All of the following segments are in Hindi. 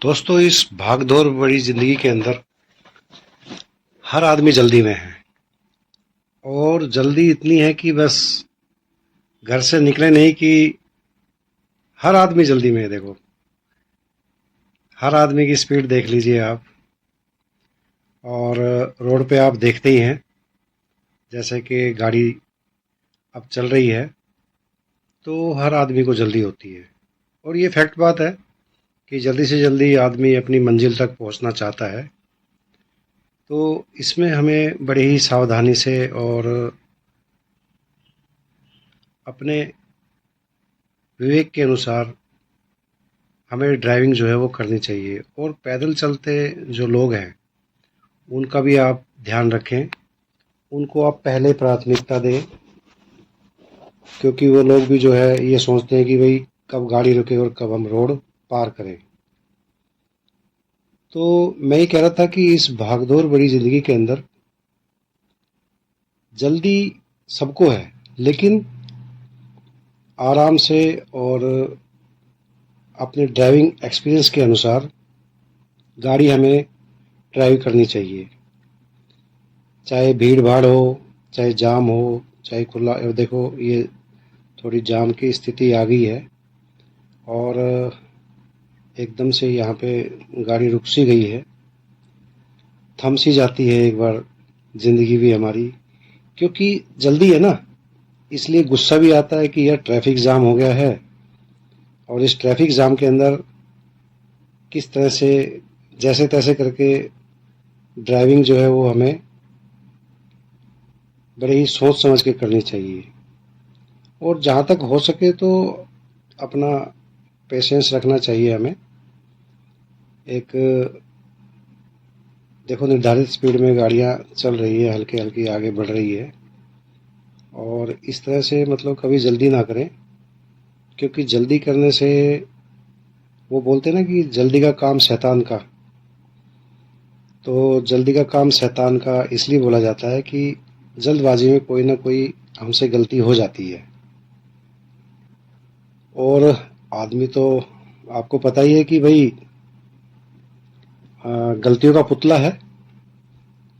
दोस्तों, इस भागदौड़ भरी जिंदगी के अंदर हर आदमी जल्दी में है। और जल्दी इतनी है कि बस घर से निकले नहीं कि हर आदमी जल्दी में है। देखो, हर आदमी की स्पीड देख लीजिए आप। और रोड पे आप देखते ही हैं, जैसे कि गाड़ी अब चल रही है तो हर आदमी को जल्दी होती है। और ये फैक्ट बात है कि जल्दी से जल्दी आदमी अपनी मंजिल तक पहुंचना चाहता है। तो इसमें हमें बड़ी ही सावधानी से और अपने विवेक के अनुसार हमें ड्राइविंग जो है वो करनी चाहिए। और पैदल चलते जो लोग हैं उनका भी आप ध्यान रखें, उनको आप पहले प्राथमिकता दें, क्योंकि वो लोग भी जो है ये सोचते हैं कि भाई कब गाड़ी रुके और कब हम रोड पार करें। तो मैं ये कह रहा था कि इस भागदौड़ भरी ज़िंदगी के अंदर जल्दी सबको है, लेकिन आराम से और अपने ड्राइविंग एक्सपीरियंस के अनुसार गाड़ी हमें ड्राइव करनी चाहिए। चाहे भीड़ भाड़ हो, चाहे जाम हो, चाहे खुला। देखो, ये थोड़ी जाम की स्थिति आ गई है और एकदम से यहाँ पे गाड़ी रुक सी गई है, थम सी जाती है एक बार ज़िंदगी भी हमारी। क्योंकि जल्दी है ना, इसलिए गुस्सा भी आता है कि यार ट्रैफिक जाम हो गया है। और इस ट्रैफिक जाम के अंदर किस तरह से जैसे तैसे करके ड्राइविंग जो है वो हमें बड़े ही सोच समझ के करनी चाहिए। और जहाँ तक हो सके तो अपना पेशेंस रखना चाहिए हमें। एक, देखो, निर्धारित स्पीड में गाड़ियाँ चल रही है, हल्की हल्की आगे बढ़ रही है। और इस तरह से मतलब कभी जल्दी ना करें, क्योंकि जल्दी करने से वो बोलते हैं ना कि जल्दी का काम शैतान का। तो जल्दी का काम शैतान का इसलिए बोला जाता है कि जल्दबाजी में कोई ना कोई हमसे गलती हो जाती है। और आदमी तो आपको पता ही है कि भाई गलतियों का पुतला है।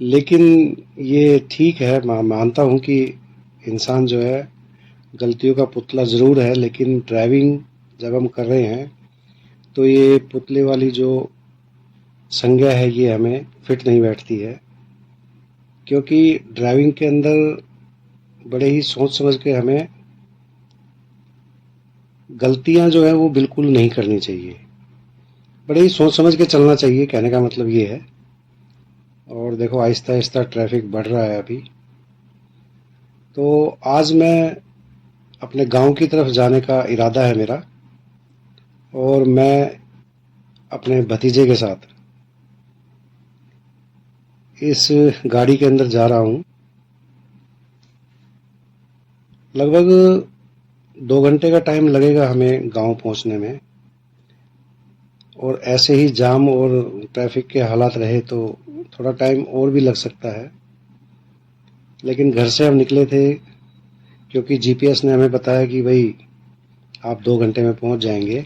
लेकिन ये ठीक है, मानता हूँ कि इंसान जो है गलतियों का पुतला ज़रूर है, लेकिन ड्राइविंग जब हम कर रहे हैं तो ये पुतले वाली जो संज्ञा है ये हमें फिट नहीं बैठती है। क्योंकि ड्राइविंग के अंदर बड़े ही सोच समझ के हमें गलतियां जो है वो बिल्कुल नहीं करनी चाहिए। बड़े ही सोच समझ के चलना चाहिए, कहने का मतलब ये है। और देखो, आहिस्ता आहिस्ता ट्रैफिक बढ़ रहा है अभी। तो आज मैं अपने गांव की तरफ जाने का इरादा है मेरा। और मैं अपने भतीजे के साथ इस गाड़ी के अंदर जा रहा हूँ। लगभग 2 घंटे का टाइम लगेगा हमें गांव पहुंचने में। और ऐसे ही जाम और ट्रैफिक के हालात रहे तो थोड़ा टाइम और भी लग सकता है। लेकिन घर से हम निकले थे क्योंकि जीपीएस ने हमें बताया कि भाई आप 2 घंटे में पहुंच जाएंगे।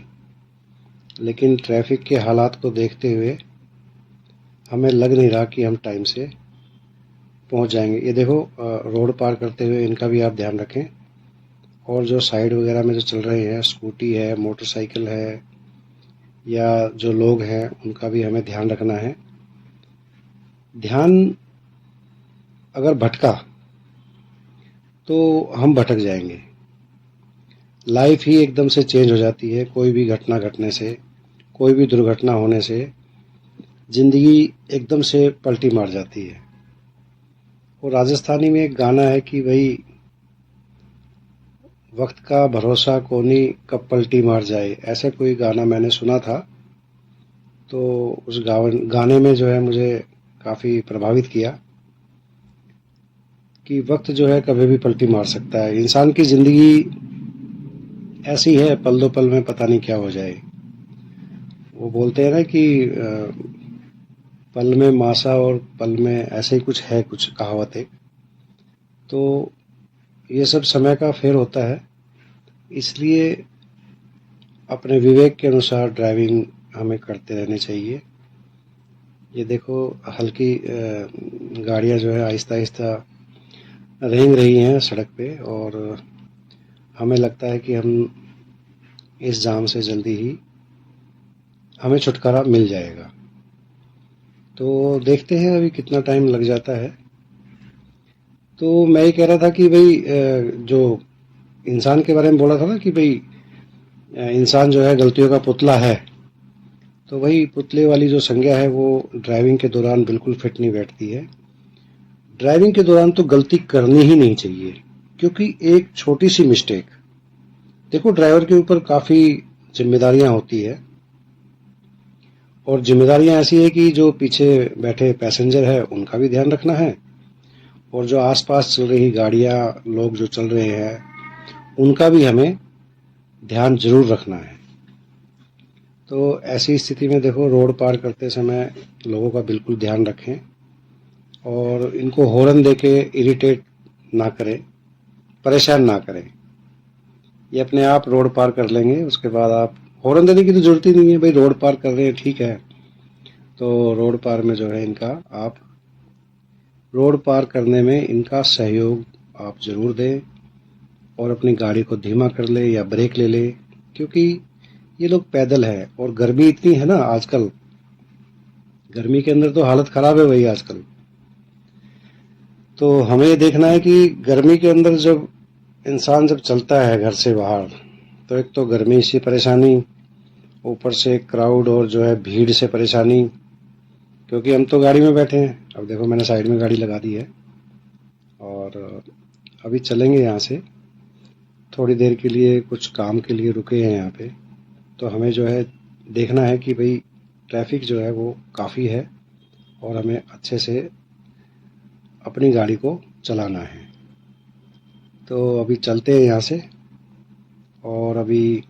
लेकिन ट्रैफिक के हालात को देखते हुए हमें लग नहीं रहा कि हम टाइम से पहुंच जाएंगे। ये देखो, रोड पार करते हुए इनका भी आप ध्यान रखें। और जो साइड वगैरह में जो चल रहे हैं, स्कूटी है, मोटरसाइकिल है, या जो लोग हैं, उनका भी हमें ध्यान रखना है। ध्यान अगर भटका तो हम भटक जाएंगे। लाइफ ही एकदम से चेंज हो जाती है। कोई भी घटना घटने से, कोई भी दुर्घटना होने से ज़िंदगी एकदम से पलटी मार जाती है। और राजस्थानी में एक गाना है कि भाई वक्त का भरोसा कोनी कब पलटी मार जाए, ऐसा कोई गाना मैंने सुना था। तो उस गाने में जो है मुझे काफ़ी प्रभावित किया कि वक्त जो है कभी भी पलटी मार सकता है। इंसान की ज़िंदगी ऐसी है, पल दो पल में पता नहीं क्या हो जाए। वो बोलते हैं ना कि पल में मासा और पल में ऐसे ही कुछ है, कुछ कहावत एक। तो ये सब समय का फेर होता है। इसलिए अपने विवेक के अनुसार ड्राइविंग हमें करते रहने चाहिए। ये देखो हल्की गाड़ियाँ जो है आहिस्ता आहिस्ता रेंग रही हैं सड़क पे, और हमें लगता है कि हम इस जाम से जल्दी ही हमें छुटकारा मिल जाएगा। तो देखते हैं अभी कितना टाइम लग जाता है। तो मैं ये कह रहा था कि भाई जो इंसान के बारे में बोला था ना कि भाई इंसान जो है गलतियों का पुतला है, तो वही पुतले वाली जो संज्ञा है वो ड्राइविंग के दौरान बिल्कुल फिट नहीं बैठती है। ड्राइविंग के दौरान तो गलती करनी ही नहीं चाहिए, क्योंकि एक छोटी सी मिस्टेक, देखो ड्राइवर के ऊपर काफ़ी जिम्मेदारियां होती है, और जिम्मेदारियां ऐसी है कि जो पीछे बैठे पैसेंजर है उनका भी ध्यान रखना है, और जो आसपास चल रही गाड़ियां, लोग जो चल रहे हैं उनका भी हमें ध्यान जरूर रखना है। तो ऐसी स्थिति में देखो रोड पार करते समय लोगों का बिल्कुल ध्यान रखें, और इनको हॉर्न देके इरिटेट ना करें, परेशान ना करें। ये अपने आप रोड पार कर लेंगे, उसके बाद आप हॉर्न देने की तो जरूरत ही नहीं है भाई, रोड पार कर रहे हैं ठीक है। तो रोड पार में जो है इनका आप रोड पार करने में इनका सहयोग आप ज़रूर दें, और अपनी गाड़ी को धीमा कर ले या ब्रेक ले ले, क्योंकि ये लोग पैदल है, और गर्मी इतनी है ना आजकल, गर्मी के अंदर तो हालत ख़राब है भाई आजकल। तो हमें ये देखना है कि गर्मी के अंदर जब इंसान जब चलता है घर से बाहर, तो एक तो गर्मी से परेशानी, ऊपर से क्राउड और जो है भीड़ से परेशानी, क्योंकि हम तो गाड़ी में बैठे हैं। अब देखो मैंने साइड में गाड़ी लगा दी है, और अभी चलेंगे यहाँ से, थोड़ी देर के लिए कुछ काम के लिए रुके हैं यहाँ पे। तो हमें जो है देखना है कि भाई ट्रैफिक जो है वो काफ़ी है, और हमें अच्छे से अपनी गाड़ी को चलाना है। तो अभी चलते हैं यहाँ से, और अभी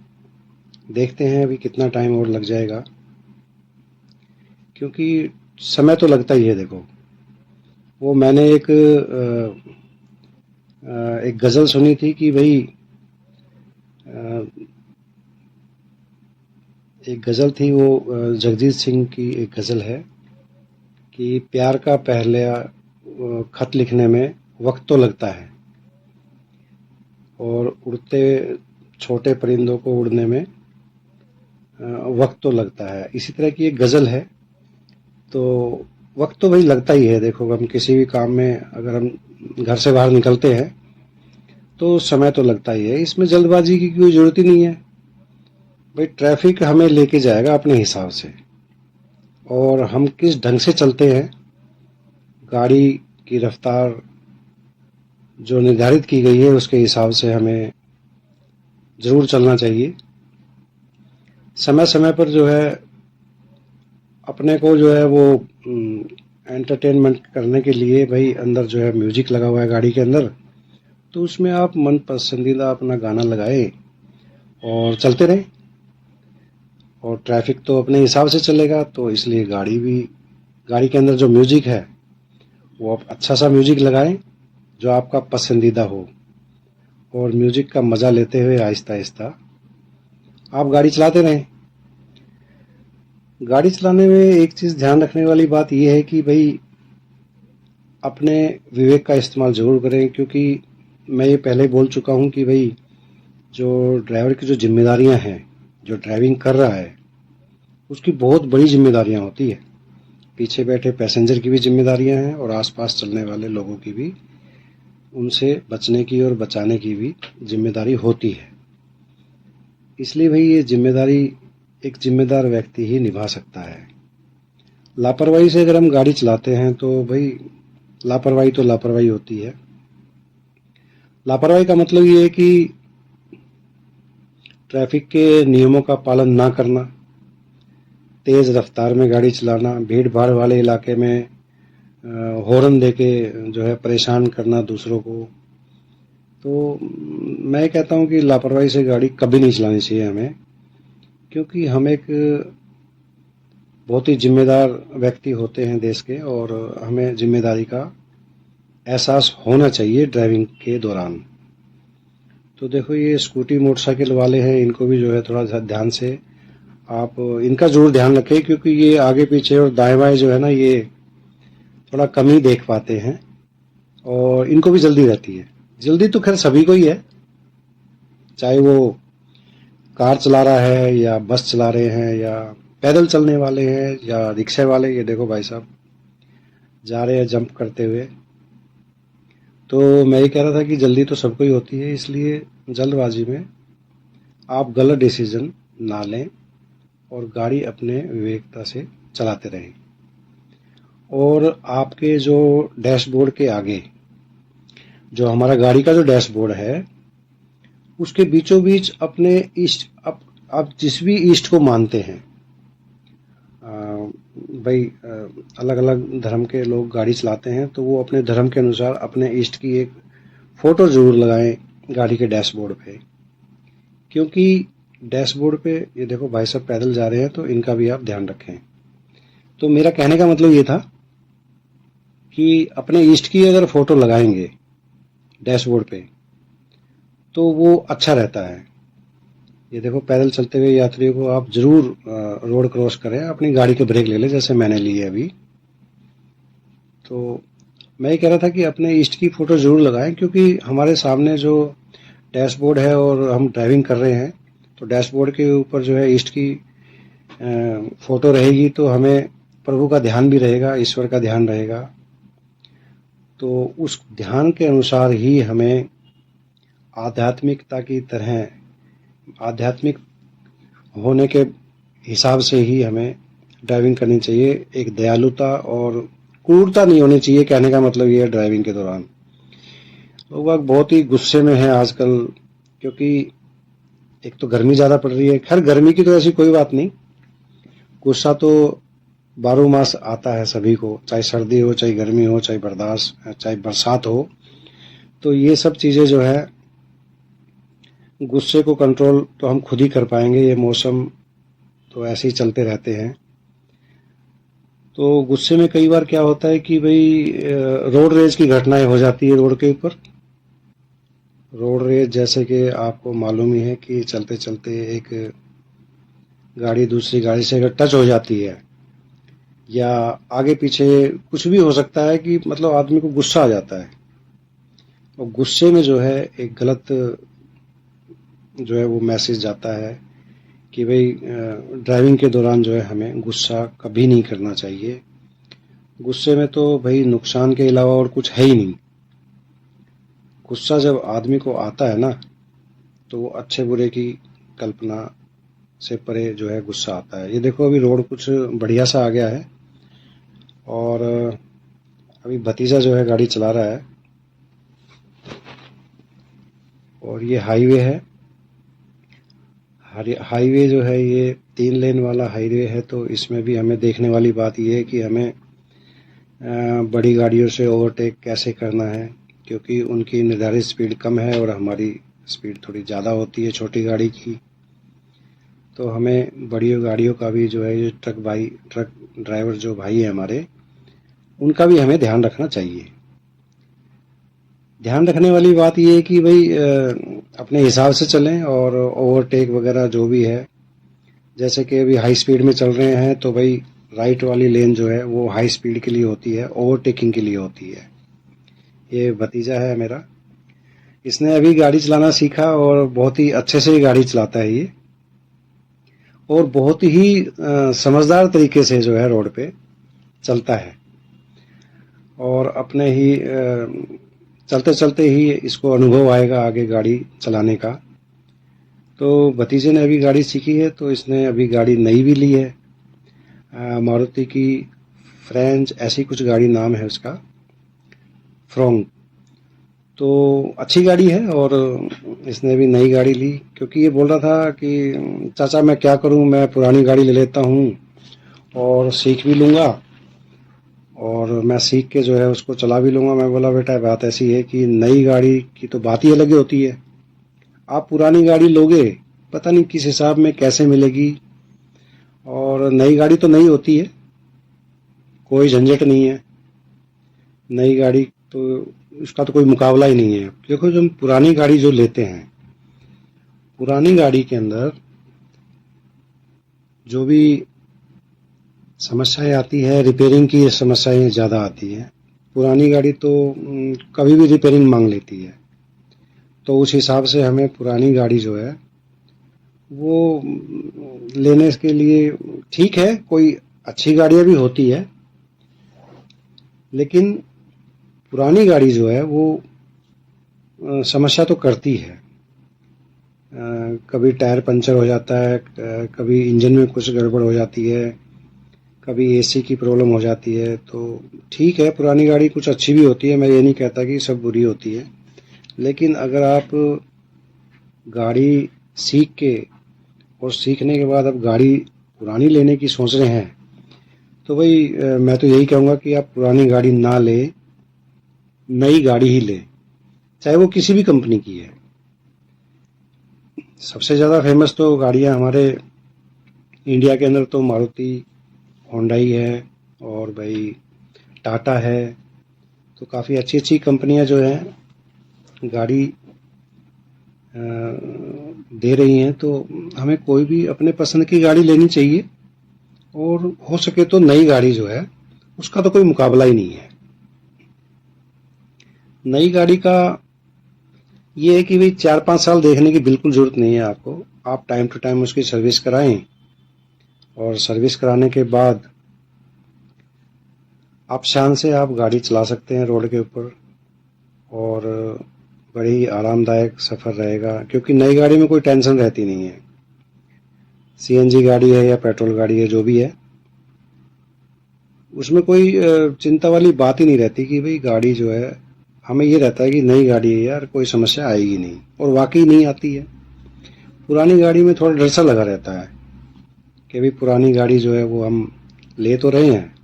देखते हैं अभी कितना टाइम और लग जाएगा, क्योंकि समय तो लगता ही है। देखो वो मैंने एक गज़ल सुनी थी कि भाई एक गज़ल थी, वो जगजीत सिंह की एक गज़ल है कि प्यार का पहला खत लिखने में वक्त तो लगता है, और उड़ते छोटे परिंदों को उड़ने में वक्त तो लगता है। इसी तरह की एक गज़ल है। तो वक्त तो भाई लगता ही है। देखो हम किसी भी काम में अगर हम घर से बाहर निकलते हैं तो समय तो लगता ही है, इसमें जल्दबाजी की कोई ज़रूरत ही नहीं है भाई। ट्रैफिक हमें लेके जाएगा अपने हिसाब से, और हम किस ढंग से चलते हैं, गाड़ी की रफ्तार जो निर्धारित की गई है उसके हिसाब से हमें ज़रूर चलना चाहिए। समय समय पर जो है अपने को जो है वो एंटरटेनमेंट करने के लिए भाई अंदर जो है म्यूजिक लगा हुआ है गाड़ी के अंदर, तो उसमें आप मन पसंदीदा अपना गाना लगाए और चलते रहें। और ट्रैफिक तो अपने हिसाब से चलेगा, तो इसलिए गाड़ी के अंदर जो म्यूजिक है वो आप अच्छा सा म्यूजिक लगाएं जो आपका पसंदीदा हो, और म्यूजिक का मज़ा लेते हुए आहिस्ता आहिस्ता आप गाड़ी चलाते रहें। गाड़ी चलाने में एक चीज़ ध्यान रखने वाली बात यह है कि भाई अपने विवेक का इस्तेमाल ज़रूर करें, क्योंकि मैं ये पहले बोल चुका हूँ कि भाई जो ड्राइवर की जो जिम्मेदारियाँ हैं, जो ड्राइविंग कर रहा है उसकी बहुत बड़ी जिम्मेदारियाँ होती है। पीछे बैठे पैसेंजर की भी जिम्मेदारियाँ हैं, और आसपास चलने वाले लोगों की भी, उनसे बचने की और बचाने की भी जिम्मेदारी होती है। इसलिए भाई ये जिम्मेदारी एक जिम्मेदार व्यक्ति ही निभा सकता है। लापरवाही से अगर हम गाड़ी चलाते हैं तो भाई लापरवाही तो लापरवाही होती है। लापरवाही का मतलब ये है कि ट्रैफिक के नियमों का पालन ना करना, तेज़ रफ्तार में गाड़ी चलाना, भीड़ भाड़ वाले इलाके में हॉर्न देके जो है परेशान करना दूसरों को। तो मैं कहता हूँ कि लापरवाही से गाड़ी कभी नहीं चलानी चाहिए हमें, क्योंकि हम एक बहुत ही जिम्मेदार व्यक्ति होते हैं देश के, और हमें जिम्मेदारी का एहसास होना चाहिए ड्राइविंग के दौरान। तो देखो ये स्कूटी मोटरसाइकिल वाले हैं, इनको भी जो है थोड़ा सा ध्यान से आप इनका ज़रूर ध्यान रखें, क्योंकि ये आगे पीछे और दाएँ बाएँ जो है ना, ये थोड़ा कम ही देख पाते हैं और इनको भी जल्दी रहती है। जल्दी तो खैर सभी को ही है, चाहे वो कार चला रहा है या बस चला रहे हैं या पैदल चलने वाले हैं या रिक्शे वाले। ये देखो भाई साहब जा रहे हैं जंप करते हुए। तो मैं ये कह रहा था कि जल्दी तो सबको ही होती है, इसलिए जल्दबाजी में आप गलत डिसीजन ना लें और गाड़ी अपने विवेकता से चलाते रहें। और आपके जो डैशबोर्ड के आगे जो हमारा गाड़ी का जो डैशबोर्ड है, उसके बीचों बीच अपने ईष्ट, आप जिस भी ईष्ट को मानते हैं, भाई अलग अलग धर्म के लोग गाड़ी चलाते हैं, तो वो अपने धर्म के अनुसार अपने ईष्ट की एक फ़ोटो ज़रूर लगाएं गाड़ी के डैशबोर्ड पे। क्योंकि डैशबोर्ड पे ये देखो भाई साहब पैदल जा रहे हैं, तो इनका भी आप ध्यान रखें। तो मेरा कहने का मतलब ये था कि अपने ईष्ट की अगर फ़ोटो लगाएंगे डैशबोर्ड पे तो वो अच्छा रहता है। ये देखो पैदल चलते हुए यात्रियों को आप ज़रूर रोड क्रॉस करें, अपनी गाड़ी के ब्रेक ले लें जैसे मैंने ली है अभी। तो मैं ये कह रहा था कि अपने ईस्ट की फ़ोटो ज़रूर लगाएं, क्योंकि हमारे सामने जो डैशबोर्ड है और हम ड्राइविंग कर रहे हैं, तो डैशबोर्ड के ऊपर जो है ईस्ट की फ़ोटो रहेगी, तो हमें प्रभु का ध्यान भी रहेगा, ईश्वर का ध्यान रहेगा। तो उस ध्यान के अनुसार ही हमें आध्यात्मिकता की तरह, आध्यात्मिक होने के हिसाब से ही हमें ड्राइविंग करनी चाहिए। एक दयालुता और क्रूरता नहीं होनी चाहिए, कहने का मतलब ये है ड्राइविंग के दौरान। लोग बहुत ही गुस्से में हैं आजकल, क्योंकि एक तो गर्मी ज़्यादा पड़ रही है। खैर गर्मी की तो ऐसी कोई बात नहीं, गुस्सा तो बारह मास आता है सभी को, चाहे सर्दी हो, चाहे गर्मी हो, चाहे बर्दाश्त, चाहे बरसात हो। तो ये सब चीज़ें जो है, गुस्से को कंट्रोल तो हम खुद ही कर पाएंगे। ये मौसम तो ऐसे ही चलते रहते हैं। तो गुस्से में कई बार क्या होता है कि भाई रोड रेज की घटनाएं हो जाती है रोड के ऊपर। रोड रेज जैसे कि आपको मालूम ही है कि चलते चलते एक गाड़ी दूसरी गाड़ी से अगर टच हो जाती है या आगे पीछे कुछ भी हो सकता है, कि मतलब आदमी को गुस्सा आ जाता है, और गुस्से में जो है एक गलत जो है वो मैसेज जाता है कि भाई ड्राइविंग के दौरान जो है हमें गुस्सा कभी नहीं करना चाहिए। गुस्से में तो भाई नुकसान के अलावा और कुछ है ही नहीं। गुस्सा जब आदमी को आता है ना, तो वो अच्छे बुरे की कल्पना से परे जो है गुस्सा आता है। ये देखो अभी रोड कुछ बढ़िया सा आ गया है और अभी भतीजा जो है गाड़ी चला रहा है, और ये हाईवे है। हाईवे जो है ये 3 लेन वाला हाईवे है, तो इसमें भी हमें देखने वाली बात ये है कि हमें बड़ी गाड़ियों से ओवरटेक कैसे करना है, क्योंकि उनकी निर्धारित स्पीड कम है और हमारी स्पीड थोड़ी ज़्यादा होती है छोटी गाड़ी की। तो हमें बड़ी गाड़ियों का भी जो है, ये ट्रक ड्राइवर जो भाई है हमारे, उनका भी हमें ध्यान रखना चाहिए। ध्यान रखने वाली बात ये है कि भाई अपने हिसाब से चलें, और ओवरटेक वगैरह जो भी है, जैसे कि अभी हाई स्पीड में चल रहे हैं, तो भाई राइट वाली लेन जो है वो हाई स्पीड के लिए होती है, ओवरटेकिंग के लिए होती है। ये भतीजा है मेरा, इसने अभी गाड़ी चलाना सीखा और बहुत ही अच्छे से गाड़ी चलाता है ये, और बहुत ही समझदार तरीके से जो है रोड पे चलता है, और अपने ही चलते चलते ही इसको अनुभव आएगा आगे गाड़ी चलाने का। तो भतीजे ने अभी गाड़ी सीखी है, तो इसने अभी गाड़ी नई भी ली है, मारुति की फ्रेंच ऐसी कुछ गाड़ी नाम है उसका, फ्रोंग। तो अच्छी गाड़ी है, और इसने भी नई गाड़ी ली, क्योंकि ये बोल रहा था कि चाचा मैं क्या करूं, मैं पुरानी गाड़ी ले लेता हूं और सीख भी लूँगा, और मैं सीख के जो है उसको चला भी लूँगा। मैं बोला बेटा बात ऐसी है कि नई गाड़ी की तो बात ही अलग होती है। आप पुरानी गाड़ी लोगे, पता नहीं किस हिसाब में कैसे मिलेगी, और नई गाड़ी तो नई होती है, कोई झंझट नहीं है। नई गाड़ी तो उसका तो कोई मुकाबला ही नहीं है। देखो जो हम पुरानी गाड़ी जो लेते हैं, पुरानी गाड़ी के अंदर जो भी समस्याएं आती है, रिपेयरिंग की समस्याएं ज़्यादा आती हैं। पुरानी गाड़ी तो कभी भी रिपेयरिंग मांग लेती है, तो उस हिसाब से हमें पुरानी गाड़ी जो है वो लेने के लिए ठीक है, कोई अच्छी गाड़ियां भी होती है, लेकिन पुरानी गाड़ी जो है वो समस्या तो करती है। कभी टायर पंचर हो जाता है, कभी इंजन में कुछ गड़बड़ हो जाती है, कभी एसी की प्रॉब्लम हो जाती है। तो ठीक है, पुरानी गाड़ी कुछ अच्छी भी होती है, मैं ये नहीं कहता कि सब बुरी होती है, लेकिन अगर आप गाड़ी सीख के और सीखने के बाद अब गाड़ी पुरानी लेने की सोच रहे हैं, तो भाई मैं तो यही कहूँगा कि आप पुरानी गाड़ी ना ले, नई गाड़ी ही ले, चाहे वो किसी भी कंपनी की है। सबसे ज़्यादा फेमस तो गाड़ियाँ हमारे इंडिया के अंदर तो मारुति, होंडाई है और भाई टाटा है। तो काफ़ी अच्छी अच्छी कंपनियां जो हैं गाड़ी दे रही हैं, तो हमें कोई भी अपने पसंद की गाड़ी लेनी चाहिए। और हो सके तो नई गाड़ी जो है उसका तो कोई मुकाबला ही नहीं है। नई गाड़ी का ये है कि भाई 4-5 साल देखने की बिल्कुल ज़रूरत नहीं है आपको। आप टाइम टू टाइम उसकी सर्विस कराएं, और सर्विस कराने के बाद आप शान से आप गाड़ी चला सकते हैं रोड के ऊपर, और बड़ी ही आरामदायक सफ़र रहेगा, क्योंकि नई गाड़ी में कोई टेंशन रहती नहीं है। सीएनजी गाड़ी है या पेट्रोल गाड़ी है, जो भी है, उसमें कोई चिंता वाली बात ही नहीं रहती कि भाई गाड़ी जो है, हमें ये रहता है कि नई गाड़ी है यार, कोई समस्या आएगी नहीं, और वाकई नहीं आती है। पुरानी गाड़ी में थोड़ा डर सा लगा रहता है कि भाई पुरानी गाड़ी जो है वो हम ले तो रहे हैं,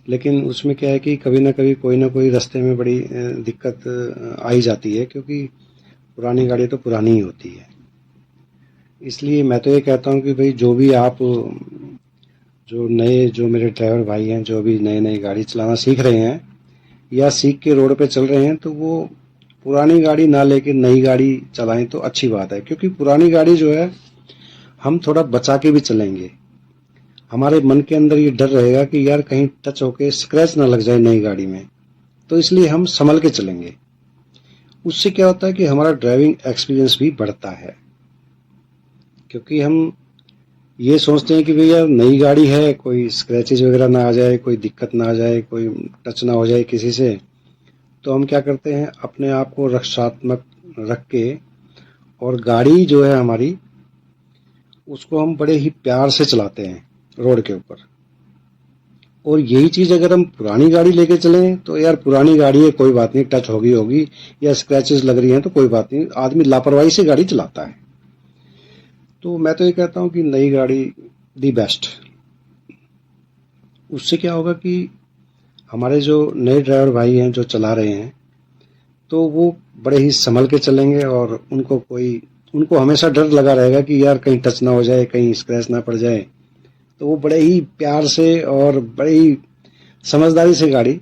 लेकिन उसमें क्या है कि कभी ना कोई रास्ते में बड़ी दिक्कत आ ही जाती है, क्योंकि पुरानी गाड़ी तो पुरानी ही होती है। इसलिए मैं तो ये कहता हूँ कि भाई जो भी आप, जो मेरे ड्राइवर भाई हैं, जो भी नए नए गाड़ी चलाना सीख रहे हैं या सीख के रोड पे चल रहे हैं, तो वो पुरानी गाड़ी ना लेके नई गाड़ी चलाएं तो अच्छी बात है। क्योंकि पुरानी गाड़ी जो है हम थोड़ा बचा के भी चलेंगे, हमारे मन के अंदर ये डर रहेगा कि यार कहीं टच होके स्क्रैच ना लग जाए नई गाड़ी में, तो इसलिए हम संभल के चलेंगे। उससे क्या होता है कि हमारा ड्राइविंग एक्सपीरियंस भी बढ़ता है, क्योंकि हम ये सोचते हैं कि भैया नई गाड़ी है, कोई स्क्रैचेज वगैरह ना आ जाए, कोई दिक्कत ना आ जाए, कोई टच ना हो जाए किसी से। तो हम क्या करते हैं, अपने आप को रक्षात्मक रख के, और गाड़ी जो है हमारी, उसको हम बड़े ही प्यार से चलाते हैं रोड के ऊपर। और यही चीज़ अगर हम पुरानी गाड़ी लेके चलें तो यार पुरानी गाड़ी है, कोई बात नहीं, टच होगी होगी या स्क्रैचेस लग रही हैं तो कोई बात नहीं, आदमी लापरवाही से गाड़ी चलाता है। तो मैं तो ये कहता हूँ कि नई गाड़ी दी बेस्ट। उससे क्या होगा कि हमारे जो नए ड्राइवर भाई हैं जो चला रहे हैं, तो वो बड़े ही संभल के चलेंगे, और उनको हमेशा डर लगा रहेगा कि यार कहीं टच ना हो जाए, कहीं स्क्रैच ना पड़ जाए। तो वो बड़े ही प्यार से और बड़े ही समझदारी से गाड़ी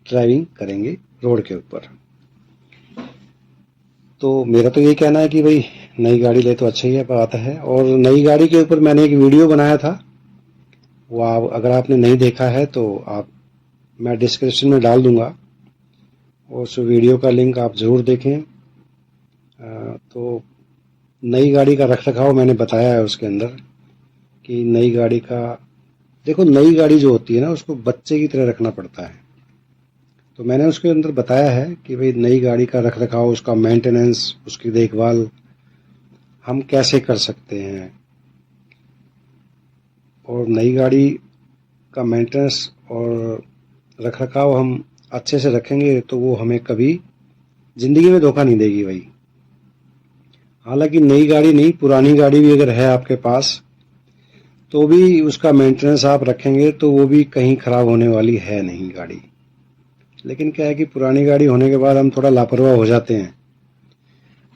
ड्राइविंग करेंगे रोड के ऊपर। तो मेरा तो ये कहना है कि भाई नई गाड़ी ले तो अच्छा ही है, बात है। और नई गाड़ी के ऊपर मैंने एक वीडियो बनाया था, वो आप अगर आपने नहीं देखा है तो आप, मैं डिस्क्रिप्शन में डाल दूंगा, उस वीडियो का लिंक आप ज़रूर देखें। तो नई गाड़ी का रख रखाव मैंने बताया है उसके अंदर, कि नई गाड़ी का, देखो नई गाड़ी जो होती है ना उसको बच्चे की तरह रखना पड़ता है। तो मैंने उसके अंदर बताया है कि भाई नई गाड़ी का रख रखाव, उसका मेंटेनेंस, उसकी देखभाल हम कैसे कर सकते हैं। और नई गाड़ी का मेंटेनेंस और रख रखाव हम अच्छे से रखेंगे तो वो हमें कभी ज़िंदगी में धोखा नहीं देगी भाई। हालांकि नई गाड़ी नहीं, पुरानी गाड़ी भी अगर है आपके पास, तो भी उसका मेंटेनेंस आप रखेंगे तो वो भी कहीं ख़राब होने वाली है नहीं गाड़ी। लेकिन क्या है कि पुरानी गाड़ी होने के बाद हम थोड़ा लापरवाह हो जाते हैं,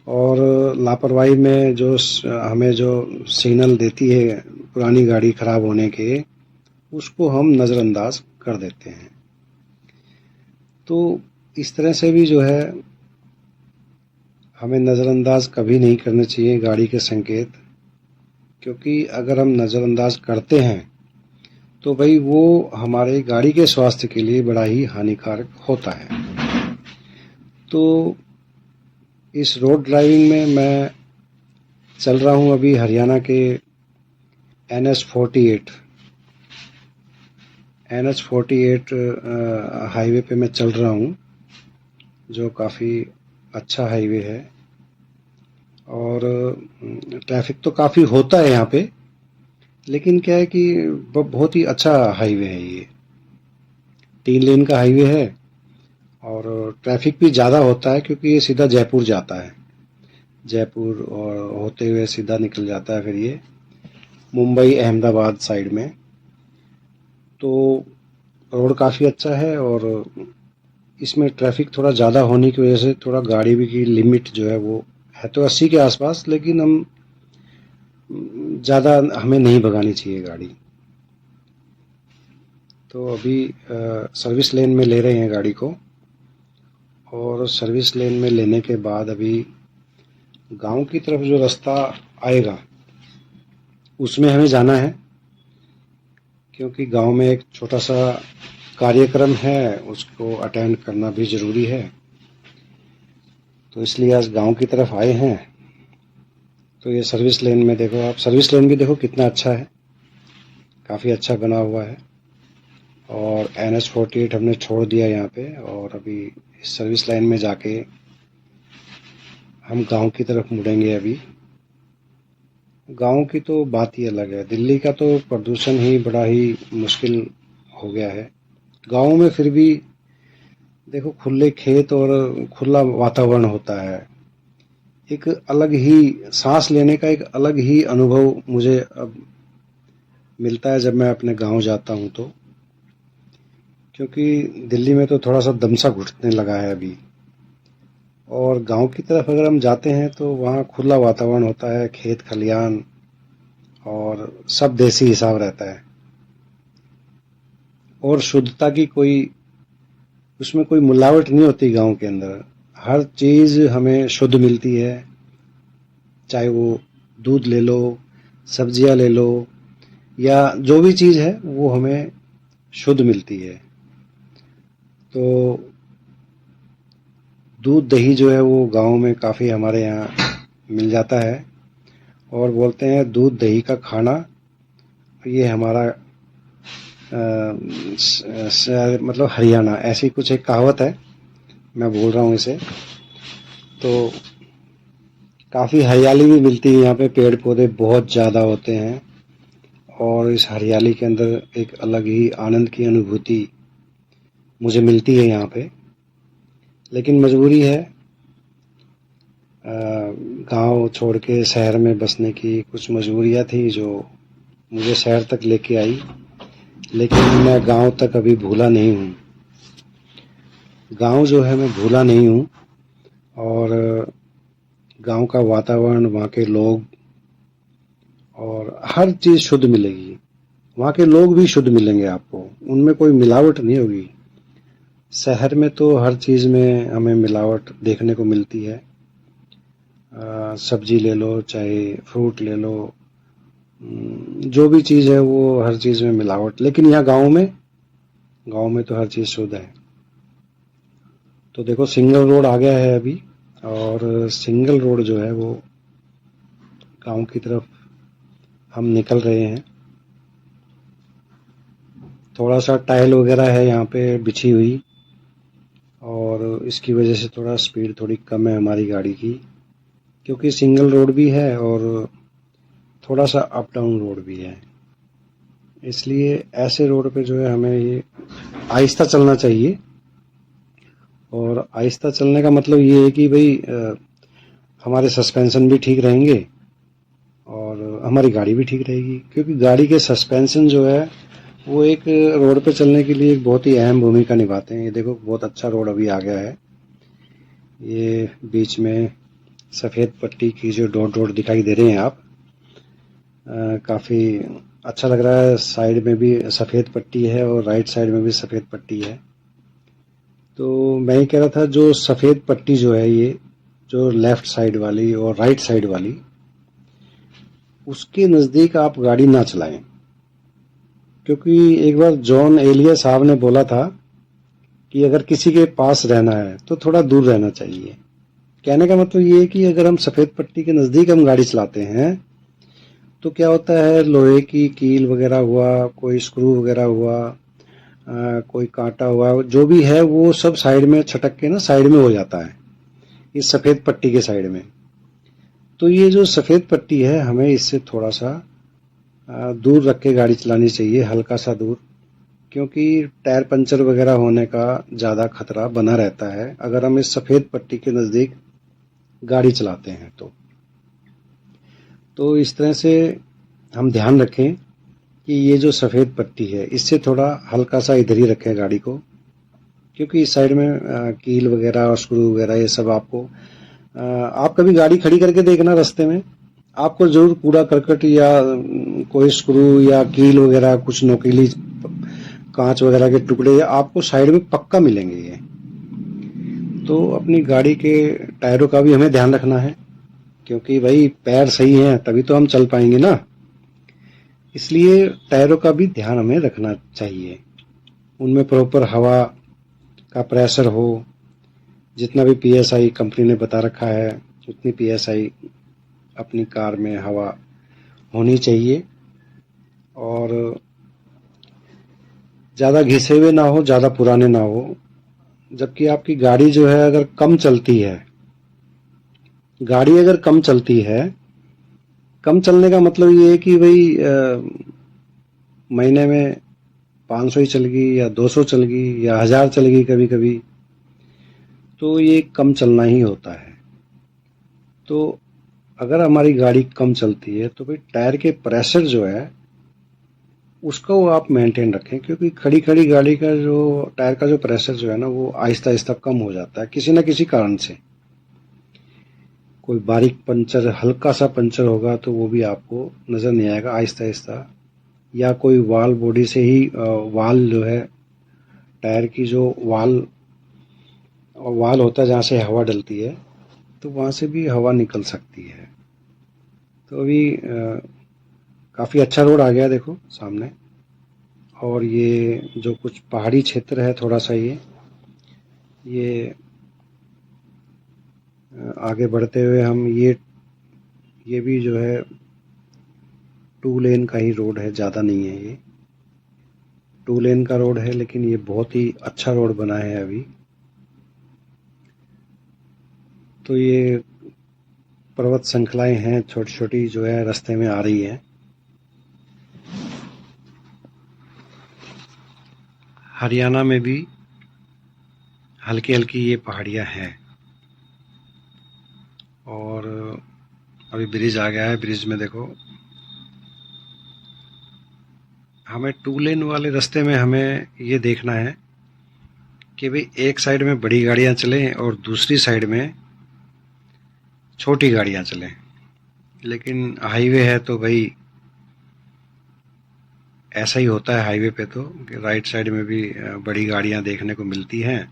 और लापरवाही में जो हमें जो सिग्नल देती है पुरानी गाड़ी ख़राब होने के, उसको हम नज़रअंदाज कर देते हैं। तो इस तरह से भी जो है हमें नज़रअंदाज कभी नहीं करने चाहिए गाड़ी के संकेत, क्योंकि अगर हम नज़रअंदाज करते हैं तो भाई वो हमारे गाड़ी के स्वास्थ्य के लिए बड़ा ही हानिकारक होता है। तो इस रोड ड्राइविंग में मैं चल रहा हूँ अभी हरियाणा के NH 48 हाईवे पे मैं चल रहा हूँ, जो काफ़ी अच्छा हाईवे है। और ट्रैफिक तो काफ़ी होता है यहाँ पे, लेकिन क्या है कि बहुत ही अच्छा हाईवे है ये। 3 लेन का हाईवे है और ट्रैफिक भी ज़्यादा होता है क्योंकि ये सीधा जयपुर जाता है। जयपुर और होते हुए सीधा निकल जाता है फिर ये मुंबई अहमदाबाद साइड में। तो रोड काफ़ी अच्छा है और इसमें ट्रैफिक थोड़ा ज़्यादा होने की वजह से थोड़ा गाड़ी भी की लिमिट जो है वो है तो 80 के आसपास, लेकिन हम ज़्यादा हमें नहीं भगानी चाहिए गाड़ी। तो अभी सर्विस लेन में ले रहे हैं गाड़ी को, और सर्विस लेन में लेने के बाद अभी गांव की तरफ जो रास्ता आएगा उसमें हमें जाना है, क्योंकि गांव में एक छोटा सा कार्यक्रम है, उसको अटेंड करना भी ज़रूरी है। तो इसलिए आज गांव की तरफ आए हैं। तो ये सर्विस लेन में देखो आप, सर्विस लेन भी देखो कितना अच्छा है, काफ़ी अच्छा बना हुआ है। और NH 48 हमने छोड़ दिया यहाँ पे, और अभी इस सर्विस लाइन में जाके हम गांव की तरफ मुड़ेंगे। अभी गांव की तो बात ही अलग है, दिल्ली का तो प्रदूषण ही बड़ा ही मुश्किल हो गया है। गांव में फिर भी देखो खुले खेत और खुला वातावरण होता है, एक अलग ही सांस लेने का एक अलग ही अनुभव मुझे अब मिलता है जब मैं अपने गांव जाता हूं तो। क्योंकि दिल्ली में तो थोड़ा सा दम सा घुटने लगा है अभी, और गांव की तरफ अगर हम जाते हैं तो वहाँ खुला वातावरण होता है, खेत खलियान, और सब देसी हिसाब रहता है, और शुद्धता की कोई उसमें कोई मिलावट नहीं होती। गांव के अंदर हर चीज़ हमें शुद्ध मिलती है, चाहे वो दूध ले लो, सब्जियां ले लो, या जो भी चीज़ है वो हमें शुद्ध मिलती है। तो दूध दही जो है वो गांव में काफ़ी हमारे यहाँ मिल जाता है, और बोलते हैं दूध दही का खाना ये हमारा मतलब हरियाणा, ऐसी कुछ एक कहावत है, मैं बोल रहा हूँ इसे। तो काफ़ी हरियाली भी मिलती है यहाँ पे, पेड़ पौधे बहुत ज़्यादा होते हैं, और इस हरियाली के अंदर एक अलग ही आनंद की अनुभूति मुझे मिलती है यहाँ पे। लेकिन मजबूरी है गांव छोड़ के शहर में बसने की, कुछ मजबूरियाँ थी जो मुझे शहर तक लेके आई, लेकिन मैं गांव तक अभी भूला नहीं हूँ। गांव जो है मैं भूला नहीं हूँ, और गांव का वातावरण, वहाँ के लोग, और हर चीज़ शुद्ध मिलेगी। वहाँ के लोग भी शुद्ध मिलेंगे आपको, उनमें कोई मिलावट नहीं होगी। शहर में तो हर चीज़ में हमें मिलावट देखने को मिलती है। सब्जी ले लो चाहे फ्रूट ले लो, जो भी चीज़ है वो हर चीज़ में मिलावट। लेकिन यहाँ गांव में तो हर चीज़ शुद्ध है। तो देखो सिंगल रोड आ गया है अभी, और सिंगल रोड जो है वो गांव की तरफ हम निकल रहे हैं। थोड़ा सा टाइल वगैरह है यहाँ पे बिछी हुई, और इसकी वजह से थोड़ा स्पीड थोड़ी कम है हमारी गाड़ी की, क्योंकि सिंगल रोड भी है और थोड़ा सा अप डाउन रोड भी है। इसलिए ऐसे रोड पे जो है हमें ये आहिस्ता चलना चाहिए। और आहिस्ता चलने का मतलब ये है कि भाई हमारे सस्पेंशन भी ठीक रहेंगे और हमारी गाड़ी भी ठीक रहेगी, क्योंकि गाड़ी के सस्पेंशन जो है वो एक रोड पे चलने के लिए एक बहुत ही अहम भूमिका निभाते हैं। ये देखो बहुत अच्छा रोड अभी आ गया है, ये बीच में सफ़ेद पट्टी की जो डॉट डॉट दिखाई दे रहे हैं आप, काफ़ी अच्छा लग रहा है। साइड में भी सफ़ेद पट्टी है और राइट साइड में भी सफ़ेद पट्टी है। तो मैं ही कह रहा था, जो सफ़ेद पट्टी जो है ये, जो लेफ़्ट साइड वाली और राइट साइड वाली, उसके नज़दीक आप गाड़ी ना चलाएं, क्योंकि एक बार जॉन एलिया साहब ने बोला था कि अगर किसी के पास रहना है तो थोड़ा दूर रहना चाहिए। कहने का मतलब ये है कि अगर हम सफ़ेद पट्टी के नज़दीक हम गाड़ी चलाते हैं तो क्या होता है, लोहे की कील वगैरह हुआ, कोई स्क्रू वगैरह हुआ, कोई कांटा हुआ, जो भी है वो सब साइड में छटक के ना साइड में हो जाता है, इस सफ़ेद पट्टी के साइड में। तो ये जो सफ़ेद पट्टी है हमें इससे थोड़ा सा दूर रख के गाड़ी चलानी चाहिए, हल्का सा दूर, क्योंकि टायर पंचर वगैरह होने का ज़्यादा खतरा बना रहता है अगर हम इस सफ़ेद पट्टी के नज़दीक गाड़ी चलाते हैं। तो इस तरह से हम ध्यान रखें कि ये जो सफ़ेद पट्टी है इससे थोड़ा हल्का सा इधर ही रखें गाड़ी को, क्योंकि इस साइड में कील वगैरह और स्क्रू वगैरह ये सब आपको आप कभी गाड़ी खड़ी करके देखना, रास्ते में आपको जरूर कूड़ा करकट या कोई स्क्रू या कील वगैरह कुछ नोकीली कांच वगैरह के टुकड़े आपको साइड में पक्का मिलेंगे। ये तो अपनी गाड़ी के टायरों का भी हमें ध्यान रखना है, क्योंकि भाई पैर सही हैं तभी तो हम चल पाएंगे ना, इसलिए टायरों का भी ध्यान हमें रखना चाहिए। उनमें प्रॉपर हवा का प्रेशर हो, जितना भी पीएसआई कंपनी ने बता रखा है उतनी पीएसआई अपनी कार में हवा होनी चाहिए, और ज़्यादा घिसे हुए ना हो, ज़्यादा पुराने ना हो। जबकि आपकी गाड़ी जो है अगर कम चलती है, गाड़ी अगर कम चलती है, कम चलने का मतलब ये है कि भाई महीने में 500 ही चल गई या 200 चल गई या 1000 चल गई कभी कभी, तो ये कम चलना ही होता है। तो अगर हमारी गाड़ी कम चलती है तो भाई टायर के प्रेशर जो है उसको आप मेंटेन रखें, क्योंकि खड़ी खड़ी गाड़ी का जो टायर का जो प्रेशर जो है ना वो आहिस्ता आहिस्ता कम हो जाता है किसी न किसी कारण से। कोई बारीक पंचर, हल्का सा पंचर होगा तो वो भी आपको नज़र नहीं आएगा आहिस्ता आहिस्ता, या कोई वाल बॉडी से ही वाल जो है टायर की जो वाल होता है जहाँ से हवा डलती है, तो वहाँ से भी हवा निकल सकती है। तो अभी काफ़ी अच्छा रोड आ गया देखो सामने, और ये जो कुछ पहाड़ी क्षेत्र है थोड़ा सा ये आगे बढ़ते हुए हम ये भी जो है 2 लेन का ही रोड है, ज़्यादा नहीं है। ये 2 लेन का रोड है लेकिन ये बहुत ही अच्छा रोड बना है अभी। तो ये पर्वत श्रृंखलाएं हैं छोटी छोटी जो है रास्ते में आ रही है। हरियाणा में भी हल्की हल्की ये पहाड़ियाँ हैं, और अभी ब्रिज आ गया है। ब्रिज में देखो हमें 2 लेन वाले रास्ते में हमें ये देखना है कि भाई एक साइड में बड़ी गाड़ियाँ चलें और दूसरी साइड में छोटी गाड़ियाँ चलें। लेकिन हाईवे है तो भाई ऐसा ही होता है हाईवे पे, तो राइट साइड में भी बड़ी गाड़ियाँ देखने को मिलती हैं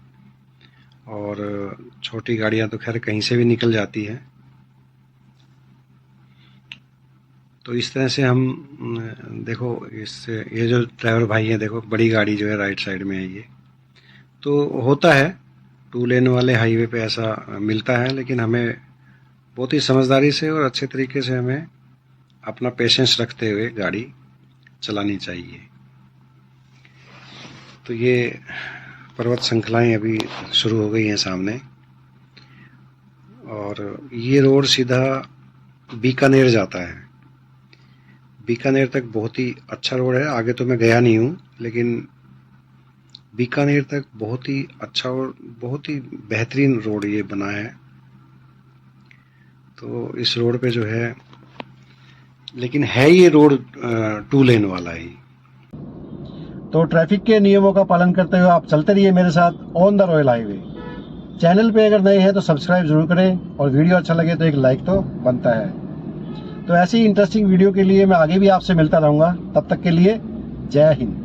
और छोटी गाड़ियाँ तो खैर कहीं से भी निकल जाती हैं। तो इस तरह से हम देखो ये जो ड्राइवर भाई हैं देखो बड़ी गाड़ी जो है राइट साइड में है। ये तो होता है 2 लेन वाले हाईवे पे ऐसा मिलता है, लेकिन हमें बहुत ही समझदारी से और अच्छे तरीके से हमें अपना पेशेंस रखते हुए गाड़ी चलानी चाहिए। तो ये पर्वत श्रृंखलाएं अभी शुरू हो गई हैं सामने, और ये रोड सीधा बीकानेर जाता है। बीकानेर तक बहुत ही अच्छा रोड है। आगे तो मैं गया नहीं हूँ, लेकिन बीकानेर तक बहुत ही अच्छा और बहुत ही बेहतरीन रोड ये बना है। तो इस रोड पे जो है, लेकिन है ये रोड 2 लेन वाला ही। तो ट्रैफिक के नियमों का पालन करते हुए आप चलते रहिए मेरे साथ on the royal highway. Channel पे अगर नए हैं तो सब्सक्राइब जरूर करें, और वीडियो अच्छा लगे तो एक लाइक तो बनता है। तो ऐसी इंटरेस्टिंग वीडियो के लिए मैं आगे भी आपसे मिलता रहूँगा। तब तक के लिए जय हिंद।